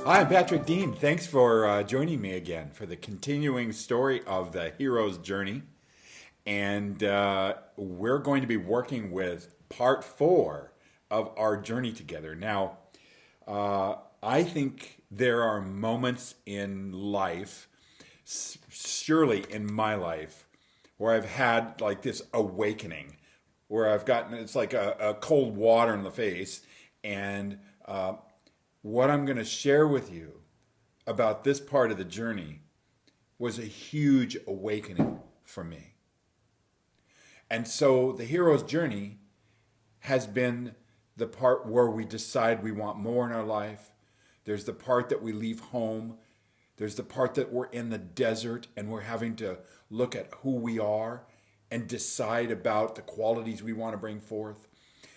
Hi, I'm Patrick Dean. Thanks for joining me again for the continuing story of the hero's journey. And we're going to be working with part four of our journey together. Now, I think there are moments in life, surely in my life, where I've had like this awakening, where I've gotten it's like a cold water in the face. And what I'm going to share with you about this part of the journey was a huge awakening for me. And so the hero's journey has been the part where we decide we want more in our life. There's the part that we leave home. There's the part that we're in the desert and we're having to look at who we are and decide about the qualities we want to bring forth.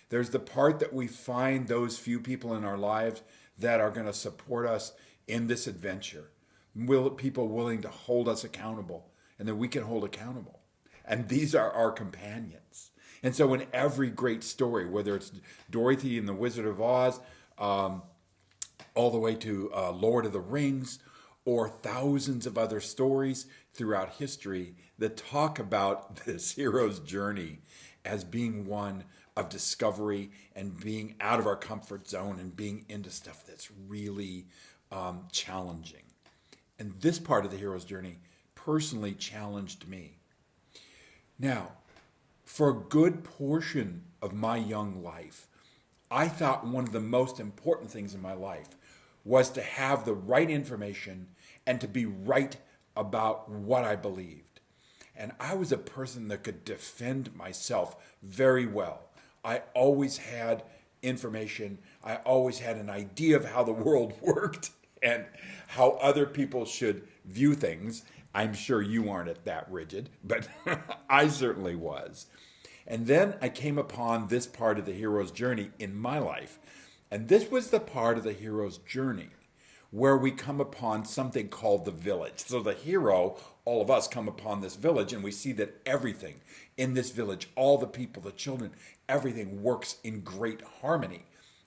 There's the part that we find those few people in our lives that are going to support us in this adventure. People willing to hold us accountable and that we can hold accountable. And these are our companions. And so in every great story, whether it's Dorothy and the Wizard of Oz, all the way to Lord of the Rings, or thousands of other stories throughout history that talk about this hero's journey as being one of discovery and being out of our comfort zone and being into stuff that's really challenging. And this part of the hero's journey personally challenged me. Now, for a good portion of my young life, I thought one of the most important things in my life was to have the right information and to be right about what I believed. And I was a person that could defend myself very well. I always had information. I always had an idea of how the world worked and how other people should view things. I'm sure you aren't that rigid, but I certainly was. And then I came upon this part of the hero's journey in my life. And this was the part of the hero's journey where we come upon something called the village. So the hero, all of us come upon this village and we see that everything in this village, all the people, the children, everything works in great harmony,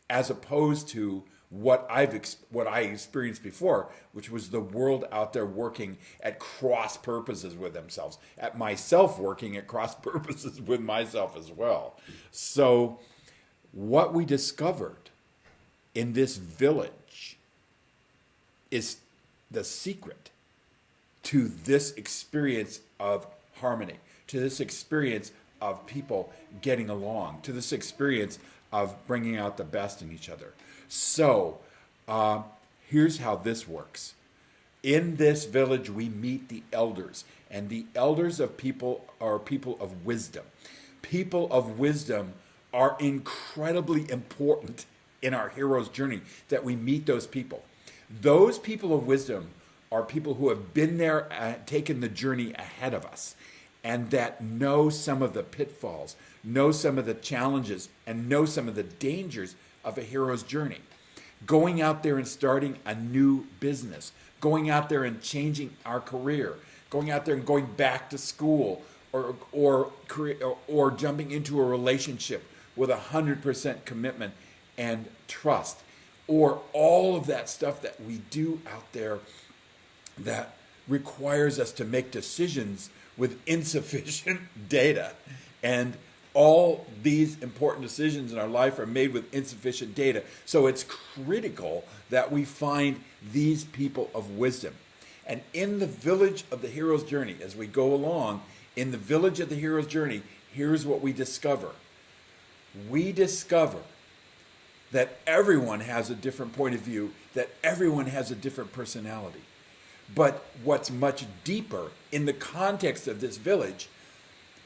as opposed to what I experienced before, which was the world out there working at cross purposes with themselves, at myself working at cross purposes with myself as well. So what we discovered in this village is the secret to this experience of harmony, to this experience of people getting along, to this experience of bringing out the best in each other. So here's how this works. In this village, we meet the elders, and the elders of people are people of wisdom. People of wisdom are incredibly important in our hero's journey, that we meet those people. Those people of wisdom are people who have been there, taken the journey ahead of us, and that know some of the pitfalls, know some of the challenges, and know some of the dangers of a hero's journey. Going out there and starting a new business, going out there and changing our career, going out there and going back to school, or jumping into a relationship with 100% commitment and trust, or all of that stuff that we do out there that requires us to make decisions with insufficient data. And all these important decisions in our life are made with insufficient data. So it's critical that we find these people of wisdom. And in the village of the hero's journey, as we go along, in the village of the hero's journey, here's what we discover. We discover that everyone has a different point of view, that everyone has a different personality. But what's much deeper in the context of this village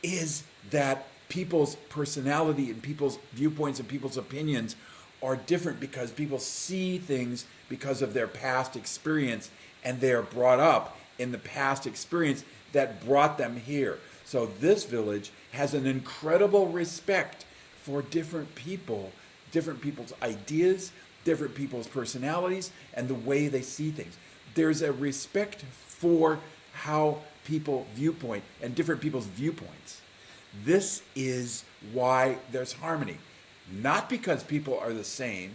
is that people's personality and people's viewpoints and people's opinions are different because people see things because of their past experience, and they are brought up in the past experience that brought them here. So this village has an incredible respect for different people, different people's ideas, different people's personalities, and the way they see things. There's a respect for how people viewpoint and different people's viewpoints. This is why there's harmony. Not because people are the same,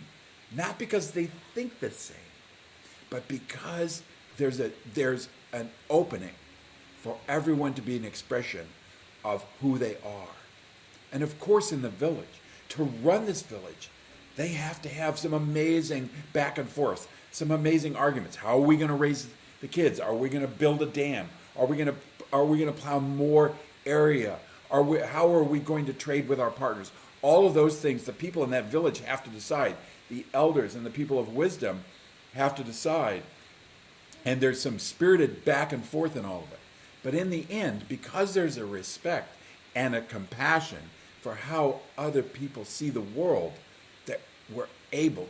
not because they think the same, but because there's an opening for everyone to be an expression of who they are. And of course, in the village, to run this village, they have to have some amazing back and forth, some amazing arguments. How are we going to raise the kids? Are we going to build a dam? Are we going to plow more area? How are we going to trade with our partners? All of those things, the people in that village have to decide. The elders and the people of wisdom have to decide. And there's some spirited back and forth in all of it. But in the end, because there's a respect and a compassion for how other people see the world, that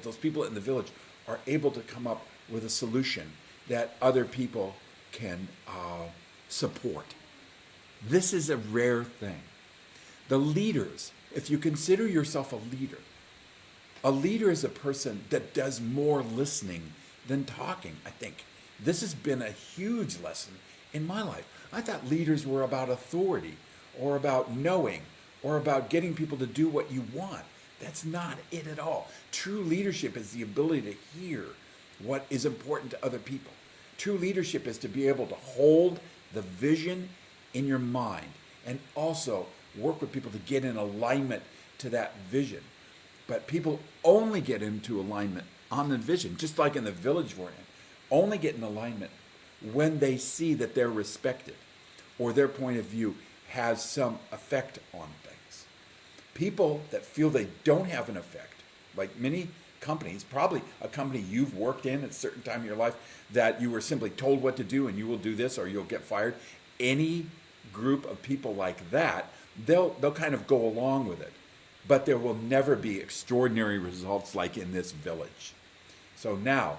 those people in the village are able to come up with a solution that other people can support. This is a rare thing. The leaders, if you consider yourself a leader is a person that does more listening than talking, I think. This has been a huge lesson in my life. I thought leaders were about authority or about knowing or about getting people to do what you want. That's not it at all. True leadership is the ability to hear what is important to other people. True leadership is to be able to hold the vision in your mind and also work with people to get in alignment to that vision. But people only get into alignment on the vision, just like in the village we're in, only get in alignment when they see that they're respected or their point of view has some effect on things. People that feel they don't have an effect, like many companies, probably a company you've worked in at a certain time in your life, that you were simply told what to do and you will do this or you'll get fired. Any group of people like that, they'll kind of go along with it. But there will never be extraordinary results like in this village. So now,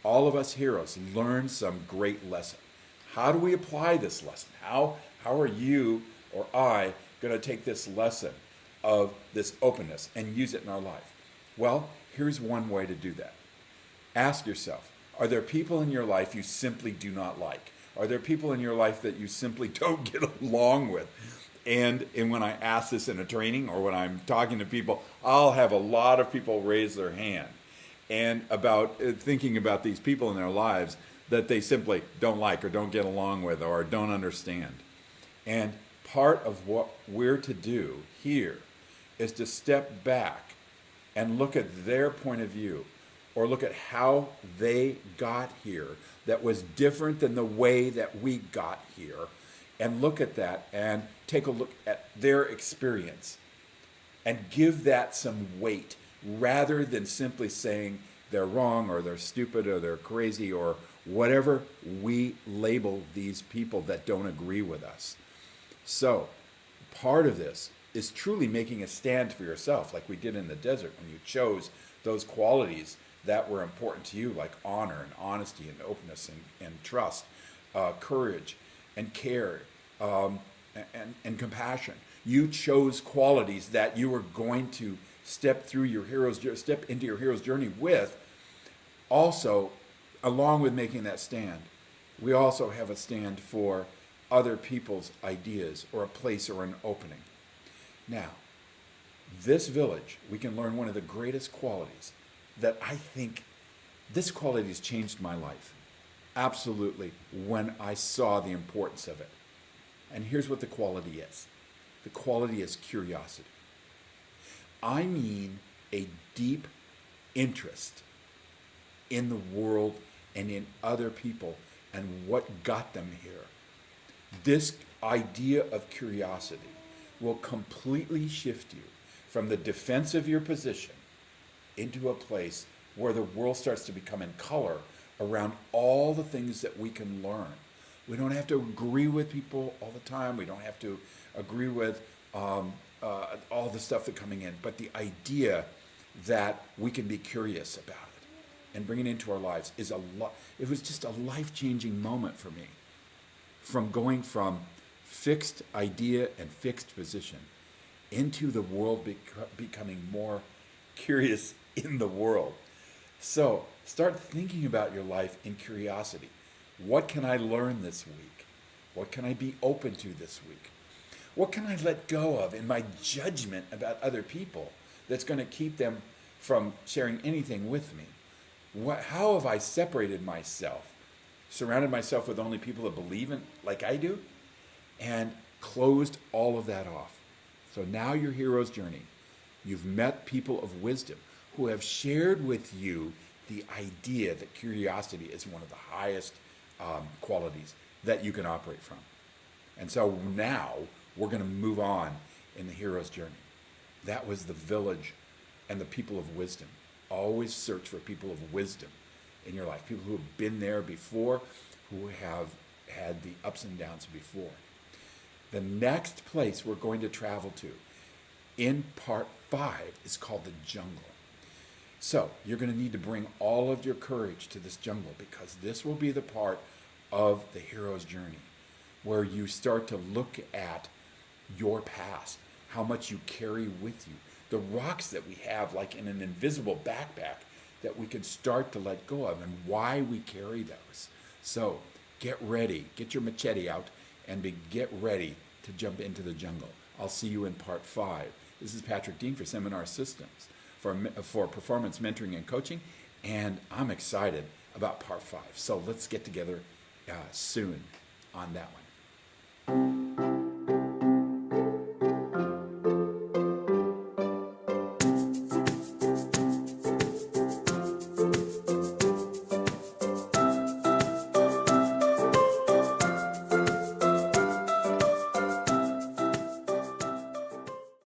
all of us heroes learn some great lesson. How do we apply this lesson? How are you or I going to take this lesson of this openness and use it in our life? Well, here's one way to do that. Ask yourself, are there people in your life you simply do not like? Are there people in your life that you simply don't get along with? And when I ask this in a training or when I'm talking to people, I'll have a lot of people raise their hand and about thinking about these people in their lives that they simply don't like or don't get along with or don't understand. And part of what we're to do here is to step back and look at their point of view or look at how they got here that was different than the way that we got here, and look at that and take a look at their experience and give that some weight rather than simply saying they're wrong or they're stupid or they're crazy or whatever we label these people that don't agree with us. So part of this is truly making a stand for yourself, like we did in the desert when you chose those qualities that were important to you, like honor and honesty and openness and trust, courage and care, and compassion. You chose qualities that you were going to step into your hero's journey with. Also, along with making that stand, we also have a stand for other people's ideas or a place or an opening. Now, this village, we can learn one of the greatest qualities that I think this quality has changed my life. Absolutely, when I saw the importance of it. And here's what the quality is. The quality is curiosity. I mean a deep interest in the world and in other people and what got them here. This idea of curiosity will completely shift you from the defense of your position into a place where the world starts to become in color around all the things that we can learn. We don't have to agree with people all the time. We don't have to agree with all the stuff that's coming in. But the idea that we can be curious about it and bring it into our lives is it was just a life-changing moment for me. From going from fixed idea and fixed position into the world becoming more curious in the world. So start thinking about your life in curiosity. What can I learn this week? What can I be open to this week? What can I let go of in my judgment about other people that's going to keep them from sharing anything with me? How have I separated myself, surrounded myself with only people that believe in like I do, and closed all of that off? So now your hero's journey. You've met people of wisdom who have shared with you the idea that curiosity is one of the highest qualities that you can operate from. And so now we're going to move on in the hero's journey. That was the village and the people of wisdom. Always search for people of wisdom in your life, people who have been there before, who have had the ups and downs before. The next place we're going to travel to in part 5 is called the jungle. So you're going to need to bring all of your courage to this jungle, because this will be the part of the hero's journey where you start to look at your past, how much you carry with you, the rocks that we have like in an invisible backpack that we can start to let go of, and why we carry those. So get ready, get your machete out, and get ready to jump into the jungle. I'll see you in part 5. This is Patrick Dean for Seminar Systems for Performance Mentoring and Coaching, and I'm excited about part 5. So let's get together soon on that one.